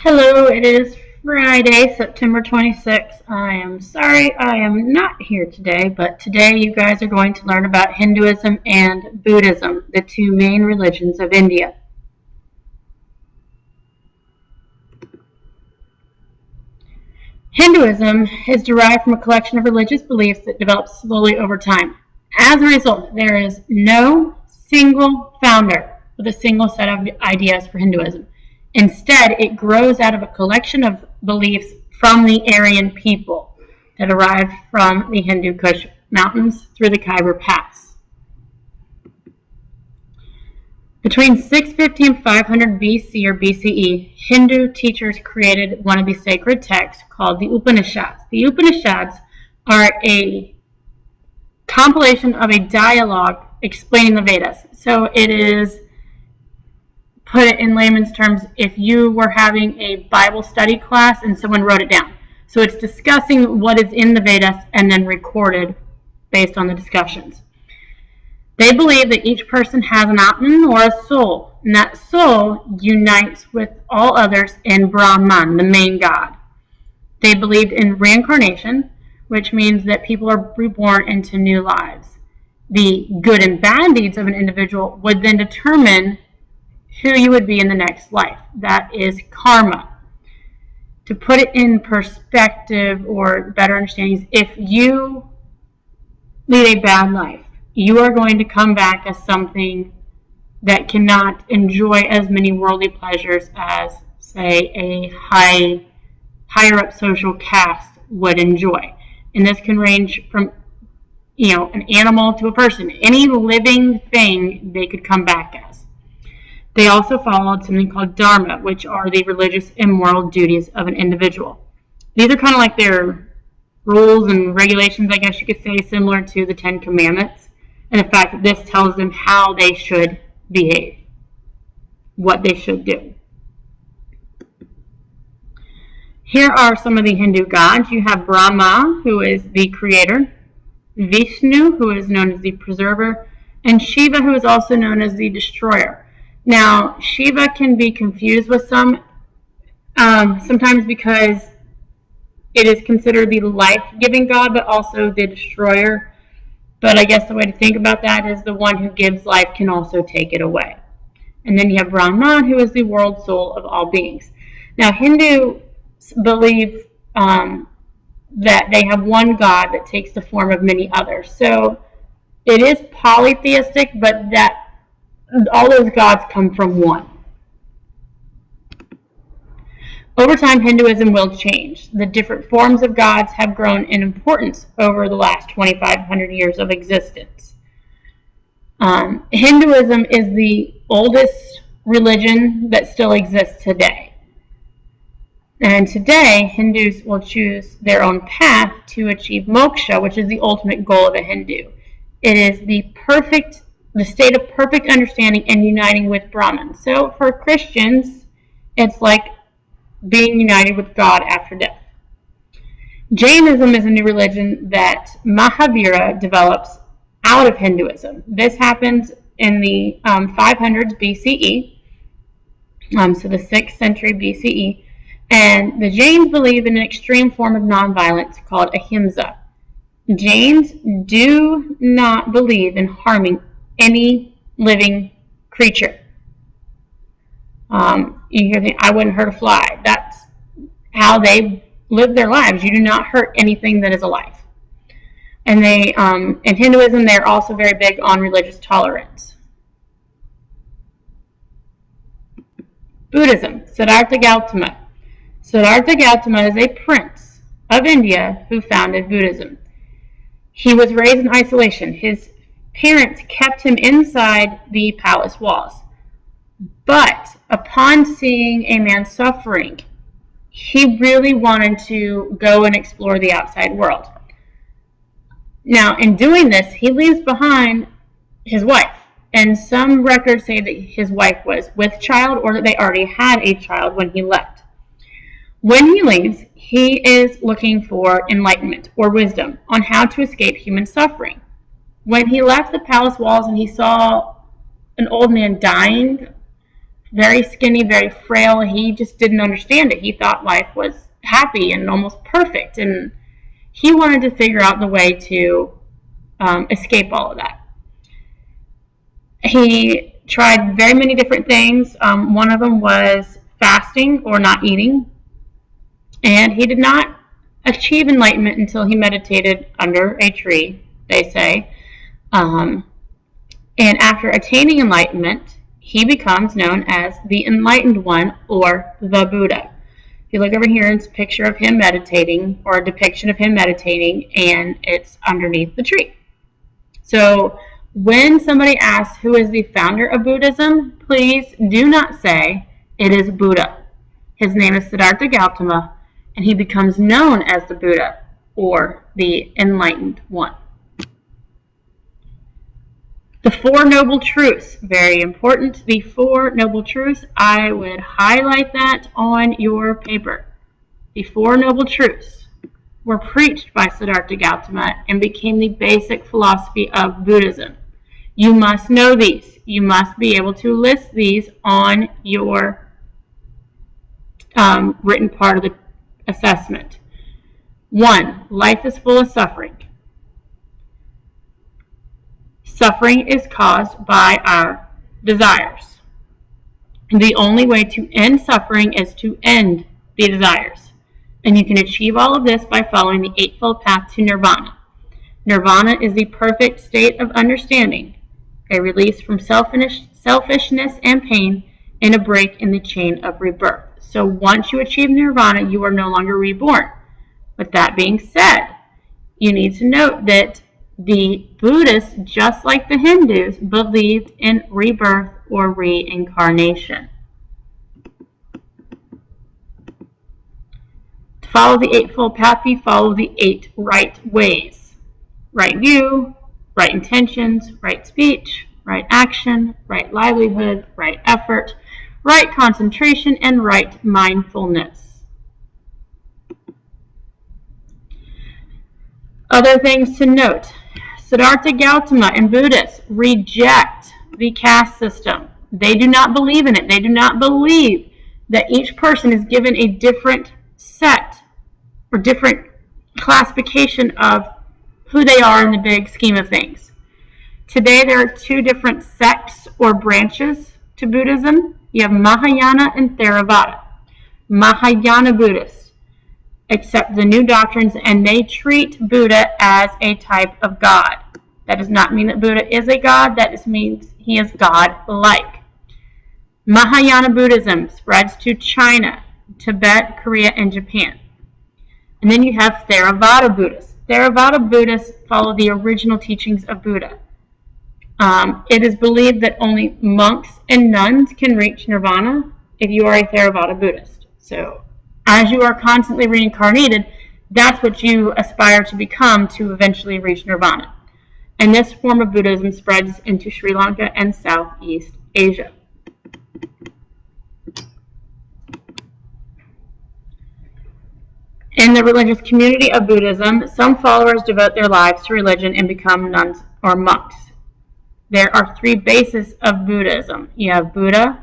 Hello, it is Friday, September 26th. I am sorry I am not here today, but today you guys are going to learn about Hinduism and Buddhism, the two main religions of India. Hinduism is derived from a collection of religious beliefs that develop slowly over time. As a result, there is no single founder with a single set of ideas for Hinduism. Instead, it grows out of a collection of beliefs from the Aryan people that arrived from the Hindu Kush mountains through the Khyber Pass. Between 650 and 500 BC or BCE, Hindu teachers created one of the sacred texts called the Upanishads. The Upanishads are a compilation of a dialogue explaining the Vedas. So it is, put it in layman's terms, if you were having a Bible study class and someone wrote it down. So it's discussing what is in the Vedas and then recorded based on the discussions. They believe that each person has an Atman or a soul, and that soul unites with all others in Brahman, the main God. They believed in reincarnation, which means that people are reborn into new lives. The good and bad deeds of an individual would then determine who you would be in the next life. That is karma. To put it in perspective or better understanding, if you lead a bad life, you are going to come back as something that cannot enjoy as many worldly pleasures as, say, a higher up social caste would enjoy. And this can range from, an animal to a person. Any living thing they could come back as. They also followed something called dharma, which are the religious and moral duties of an individual. These are kind of like their rules and regulations, I guess you could say, similar to the Ten Commandments. And the fact that this tells them how they should behave, what they should do. Here are some of the Hindu gods. You have Brahma, who is the creator, Vishnu, who is known as the preserver, and Shiva, who is also known as the destroyer. Now, Shiva can be confused with sometimes because it is considered the life-giving god, but also the destroyer. But I guess the way to think about that is the one who gives life can also take it away. And then you have Brahman, who is the world soul of all beings. Now, Hindus believe that they have one God that takes the form of many others. So it is polytheistic, but that all those gods come from one. Over time, Hinduism will change. The different forms of gods have grown in importance over the last 2,500 years of existence. Hinduism is the oldest religion that still exists today. And today, Hindus will choose their own path to achieve moksha, which is the ultimate goal of a Hindu. It is the state of perfect understanding and uniting with Brahman. So for Christians, it's like being united with God after death. Jainism is a new religion that Mahavira develops out of Hinduism. This happens in the 500s BCE, so the 6th century BCE, and the Jains believe in an extreme form of nonviolence called ahimsa. Jains do not believe in harming any living creature. You hear I wouldn't hurt a fly. That's how they live their lives. You do not hurt anything that is alive. And they, in Hinduism, they're also very big on religious tolerance. Buddhism, Siddhartha Gautama. Siddhartha Gautama is a prince of India who founded Buddhism. He was raised in isolation. His parents kept him inside the palace walls. But upon seeing a man suffering, he really wanted to go and explore the outside world. Now, in doing this, he leaves behind his wife. And some records say that his wife was with child or that they already had a child when he left. When he leaves, he is looking for enlightenment or wisdom on how to escape human suffering. When he left the palace walls and he saw an old man dying very skinny, very frail. He just didn't understand it. He thought life was happy and almost perfect, and he wanted to figure out the way to escape all of that. He tried very many different things. One of them was fasting or not eating, and he did not achieve enlightenment until he meditated under a tree, they say. And after attaining enlightenment, he becomes known as the Enlightened One, or the Buddha. If you look over here, it's a picture of him meditating, or a depiction of him meditating, and it's underneath the tree. So when somebody asks who is the founder of Buddhism, please do not say it is Buddha. His name is Siddhartha Gautama, and he becomes known as the Buddha, or the Enlightened One. The Four Noble Truths, very important. The Four Noble Truths, I would highlight that on your paper. The Four Noble Truths were preached by Siddhartha Gautama and became the basic philosophy of Buddhism. You must know these. You must be able to list these on your written part of the assessment. 1. Life is full of suffering. Suffering is caused by our desires. And the only way to end suffering is to end the desires. And you can achieve all of this by following the Eightfold Path to Nirvana. Nirvana is the perfect state of understanding, a release from selfishness and pain, and a break in the chain of rebirth. So once you achieve Nirvana, you are no longer reborn. With that being said, you need to note that the Buddhists, just like the Hindus, believed in rebirth or reincarnation. To follow the Eightfold Path, you follow the 8 right ways. Right view, right intentions, right speech, right action, right livelihood, right effort, right concentration, and right mindfulness. Other things to note. Siddhartha Gautama and Buddhists reject the caste system. They do not believe in it. They do not believe that each person is given a different set or different classification of who they are in the big scheme of things. Today there are 2 different sects or branches to Buddhism. You have Mahayana and Theravada. Mahayana Buddhists accept the new doctrines, and they treat Buddha as a type of God. That does not mean that Buddha is a God. That just means he is God-like. Mahayana Buddhism spreads to China, Tibet, Korea, and Japan. And then you have Theravada Buddhists. Theravada Buddhists follow the original teachings of Buddha. It is believed that only monks and nuns can reach nirvana if you are a Theravada Buddhist. So as you are constantly reincarnated, that's what you aspire to become to eventually reach nirvana. And this form of Buddhism spreads into Sri Lanka and Southeast Asia. In the religious community of Buddhism, some followers devote their lives to religion and become nuns or monks. There are 3 bases of Buddhism. You have Buddha,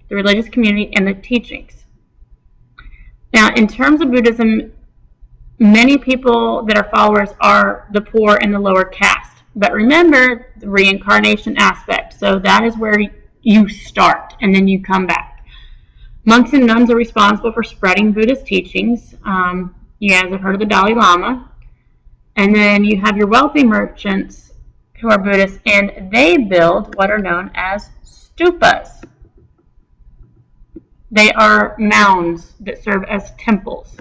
the religious community, and the teachings. Now, in terms of Buddhism, many people that are followers are the poor and the lower caste. But remember the reincarnation aspect. So that is where you start, and then you come back. Monks and nuns are responsible for spreading Buddhist teachings. You guys have heard of the Dalai Lama. And then you have your wealthy merchants who are Buddhists, and they build what are known as stupas. They are mounds that serve as temples.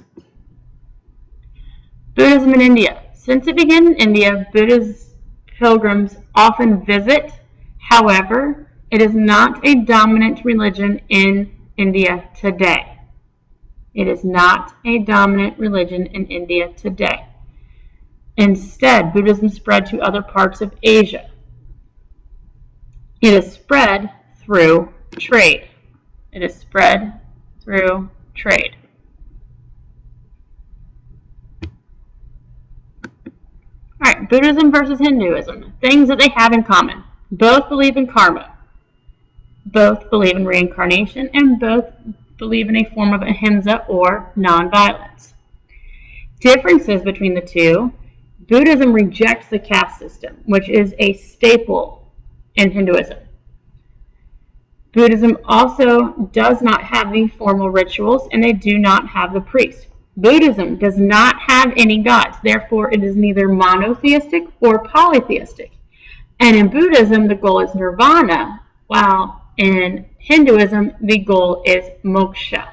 Buddhism in India. Since it began in India, Buddhist pilgrims often visit. However, it is not a dominant religion in India today. It is not a dominant religion in India today. Instead, Buddhism spread to other parts of Asia. It is spread through trade. It is spread through trade. Alright, Buddhism versus Hinduism. Things that they have in common. Both believe in karma. Both believe in reincarnation, and both believe in a form of ahimsa or nonviolence. Differences between the two: Buddhism rejects the caste system, which is a staple in Hinduism. Buddhism also does not have the formal rituals, and they do not have the priest. Buddhism does not have any gods, therefore it is neither monotheistic or polytheistic. And in Buddhism, the goal is nirvana, while in Hinduism, the goal is moksha.